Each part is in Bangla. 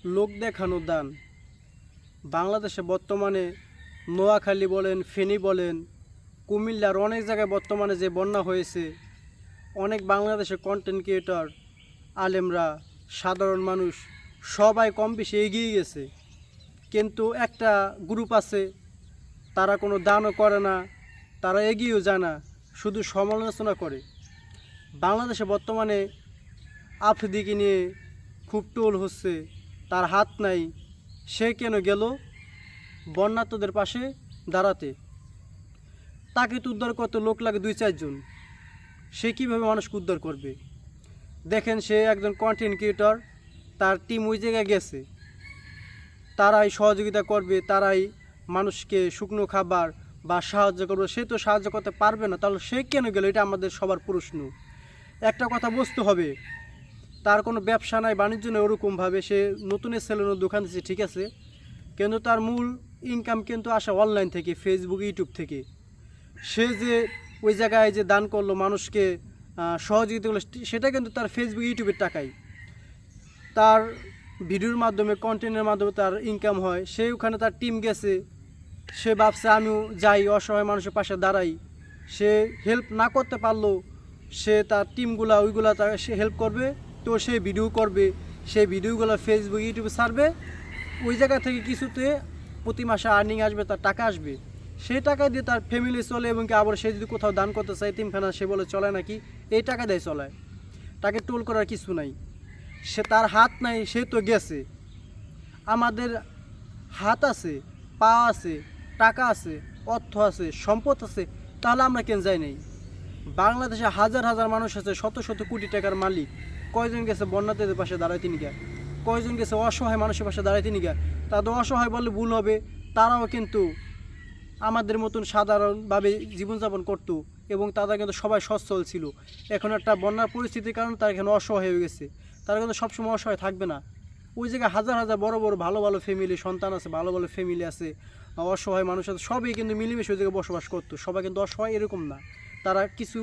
লোক দেখানো দান। বাংলাদেশে বর্তমানে নোয়াখালী বলেন, ফেনী বলেন, কুমিল্লার অনেক জায়গায় বর্তমানে যে বন্যা হয়েছে, অনেক বাংলাদেশের কন্টেন্ট ক্রিয়েটর, আলেমরা, সাধারণ মানুষ সবাই কম বেশি এগিয়ে গেছে। কিন্তু একটা গ্রুপ আছে, তারা কোনো দানও করে না, তারা এগিয়েও যায় না, শুধু সমালোচনা করে। বাংলাদেশে বর্তমানে আফ্রিদিকে নিয়ে খুব টোল হচ্ছে, তার হাত নাই, সে কেন গেল বন্যার্তদের পাশে দাঁড়াতে? তাকে তো উদ্ধার করতে লোক লাগে 2-4 জন, সে কীভাবে মানুষকে উদ্ধার করবে? দেখেন, সে একজন কন্টেন্ট ক্রিয়েটর, তার টিম ওই জায়গায় গেছে, তারাই সহযোগিতা করবে, তারাই মানুষকে শুকনো খাবার বা সাহায্য করবে। সে তো সাহায্য করতে পারবে না, তাহলে সে কেন গেল? এটা আমাদের সবার প্রশ্ন। একটা কথা বুঝতে হবে, তার কোনো ব্যবসা নাই, বাণিজ্য নেই ওরকমভাবে। সে নতুন সেলুনের দোকান দিচ্ছে, ঠিক আছে, কিন্তু তার মূল ইনকাম কিন্তু আসে অনলাইন থেকে, ফেসবুক, ইউটিউব থেকে। সে যে ওই জায়গায় যে দান করলো, মানুষকে সহযোগিতা করলো, সেটা কিন্তু তার ফেসবুক, ইউটিউবের টাকাই। তার ভিডিওর মাধ্যমে, কন্টেন্টের মাধ্যমে তার ইনকাম হয়। সে ওখানে তার টিম গেছে, সে ভাবছে আমিও যাই, অসহায় মানুষের পাশে দাঁড়াই। সে হেল্প না করতে পারলো, সে তার টিমগুলা ওইগুলা তার সে হেল্প করবে, তো সে ভিডিও করবে, সেই ভিডিওগুলো ফেসবুক, ইউটিউবে ছাড়বে। ওই জায়গা থেকে কিছুতে প্রতি মাসে আর্নিং আসবে, তার টাকা আসবে। সেই টাকা দিয়ে তার ফ্যামিলি চলে, এবং কি আবার সে যদি কোথাও দান করতে চায় তিনখানা, সে বলে চলে নাকি, এই টাকা দেয় চলায়, তাকে টোল করার কিছু নাই। সে তার হাত নাই, সে তো গেছে। আমাদের হাত আছে, পা আছে, টাকা আছে, অর্থ আছে, সম্পদ আছে, তাহলে আমরা কেন যাই নাই? বাংলাদেশে হাজার হাজার মানুষ আছে, শত শত কোটি টাকার মালিক। কয়জন গেছে বন্যার্তদের পাশে দাঁড়ায় তিনি গা? কয়জন গেছে অসহায় মানুষের পাশে দাঁড়ায় তিনি গা? তাদের অসহায় বললে ভুল হবে, তারাও কিন্তু আমাদের মতন সাধারণভাবে জীবনযাপন করতো, এবং তারা কিন্তু সবাই সচ্ছল ছিল। এখন একটা বন্যার পরিস্থিতির কারণে তারা এখানে অসহায় হয়ে গেছে, তারা কিন্তু সবসময় অসহায় থাকবে না। ওই জায়গায় হাজার হাজার বড় বড় ভালো ভালো ফ্যামিলি, সন্তান আছে, ভালো ভালো ফ্যামিলি আছে, অসহায় মানুষ আছে, সবই কিন্তু মিলেমিশে ওই জায়গায় বসবাস করতো। সবাই কিন্তু অসহায় এরকম না, তারা কিছু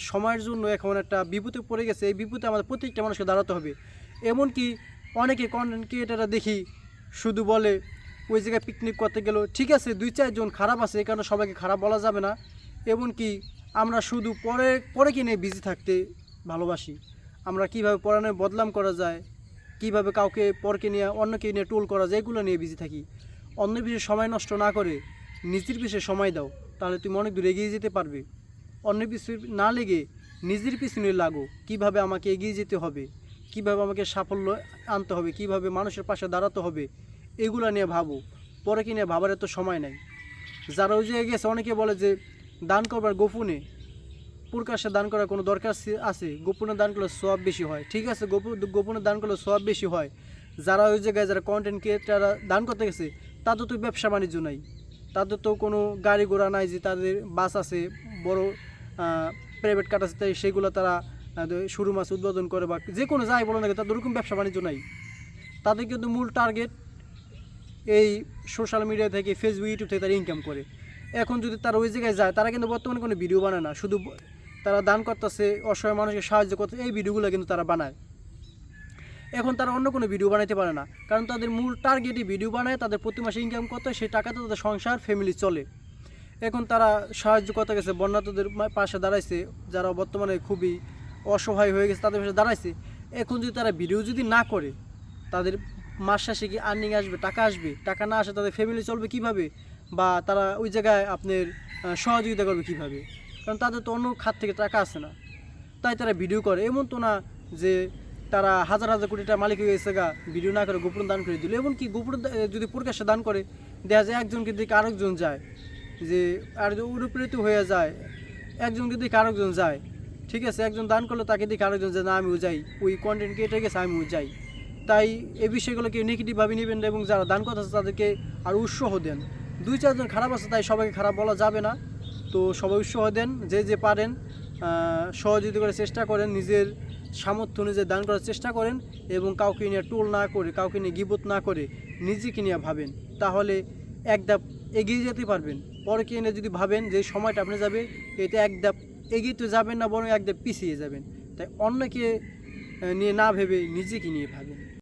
সময়ের জন্য এখন একটা বিপদে পড়ে গেছে। এই বিপদে আমাদের প্রত্যেকটা মানুষকে দাঁড়াতে হবে। এমনকি অনেকে কন্টেন্ট ক্রিয়েটাররা দেখি শুধু বলে ওই জায়গায় পিকনিক করতে গেল, ঠিক আছে, 2-4 জন খারাপ আছে, এই কারণে সবাইকে খারাপ বলা যাবে না। এমনকি আমরা শুধু পরে কি নিয়ে বিজি থাকতে ভালোবাসি, আমরা কীভাবে পড়ানোর বদনাম করা যায়, কীভাবে কাউকে পরকে নিয়ে, অন্যকে নিয়ে টোল করা যায়, এগুলো নিয়ে বিজি থাকি। অন্যের পিছনে সময় নষ্ট না করে নিজের পিছনে সময় দাও, তাহলে তুমি অনেক দূর এগিয়ে যেতে পারবে। অন্যের পিছনে না লেগে নিজের পিছনে লাগো, কিভাবে আমাকে এগিয়ে যেতে হবে, কিভাবে আমাকে সাফল্য আনতে হবে, কিভাবে মানুষের পাশে দাঁড়াতে হবে, এগুলো নিয়ে ভাবো। পরে কি নিয়ে ভাবার এত সময় নাই। যারা ওই জায়গায় গেছে, অনেকে বলে যে দান করবার গোপনে, প্রকাশ্যে দান করার কোনো দরকার আছে? গোপনে দান করলে সওয়াব বেশি হয়, ঠিক আছে, গোপনে দান করলে সওয়াব বেশি হয়। যারা ওই জায়গায়, যারা কন্টেন্ট ক্রিয়েটাররা দান করতে গেছে, তাদের তো ব্যবসা বাণিজ্য নাই, তাদের তো কোনো গাড়ি ঘোড়া নাই যে তাদের বাস আছে, বড় প্রাইভেট কার আছে, তাই সেগুলো তারা শোরুম আছে, উদ্বোধন করে, বা যে কোনো যাই বলো না, তাদের ওরকম ব্যবসা বাণিজ্য নাই। তাদের কিন্তু মূল টার্গেট এই সোশ্যাল মিডিয়া থেকে, ফেসবুক, ইউটিউব থেকে তারা ইনকাম করে। এখন যদি তারা ওই জায়গায় যায়, তারা কিন্তু বর্তমানে কোনো ভিডিও বানায় না, শুধু তারা দান করতেছে, অসহায় মানুষকে সাহায্য করতেছে, এই ভিডিওগুলো কিন্তু তারা বানায়। এখন তারা অন্য কোনো ভিডিও বানাইতে পারে না, কারণ তাদের মূল টার্গেটই ভিডিও বানায়, তাদের প্রতি মাসে ইনকাম করতে, সেই টাকাতে তাদের সংসার, ফ্যামিলি চলে। এখন তারা সাহায্য করতে গেছে, বন্যার্তদের পাশে দাঁড়াইছে, যারা বর্তমানে খুবই অসহায় হয়ে গেছে, তাদের পাশে দাঁড়াইছে। এখন যদি তারা ভিডিও যদি না করে, তাদের মাস শেষে কি আর্নিং আসবে, টাকা আসবে? টাকা না আসে তাদের ফ্যামিলি চলবে কিভাবে? বা তারা ওই জায়গায় আপনার সহযোগিতা করবে কিভাবে? কারণ তাদের তো অন্য খাত থেকে টাকা আসে না, তাই তারা ভিডিও করে। এমন তো না যে তারা হাজার হাজার কোটি টাকা মালিক হয়ে গেছে গা, ভিডিও না করে গোপন দান করে দিল। এমনকি গোপন যদি প্রকাশ্যে দান করে, দেখা যায় একজনকে দিকে আরেকজন যায়, যে আর অনুপ্রেরিত হয়ে যায়, একজনকে দিকে আরেকজন যায়, ঠিক আছে, একজন দান করলো, তাকে দিকে আরেকজন যায়, না আমিও যাই, ওই কন্টেন্ট ক্রিয়েটার গেছে, আমিও যাই। তাই এই বিষয়গুলোকে নেগেটিভভাবে নেবেন না, এবং যারা দান করতেছে তাদেরকে আর উৎসাহ দেন। 2-4 জন খারাপ আছে, তাই সবাইকে খারাপ বলা যাবে না। তো সবাই উৎসাহ দেন, যে যে পারেন সহযোগিতা করার চেষ্টা করেন, নিজের সামর্থ্য অনুযায়ী দান করার চেষ্টা করেন, এবং কাউকে নিয়ে টোল না করে, কাউকে নিয়ে গীবত না করে নিজেকে নিয়ে ভাবেন, তাহলে এক ধাপ এগিয়ে যেতে পারবেন। পরে কে নিয়ে যদি ভাবেন যে সময়টা আপনি যাবে, এটা এক ধাপ এগিয়ে তো যাবেন না, বরং এক ধাপ পিছিয়ে যাবেন। তাই অন্যকে নিয়ে না ভেবে নিজেকে নিয়ে ভাবেন।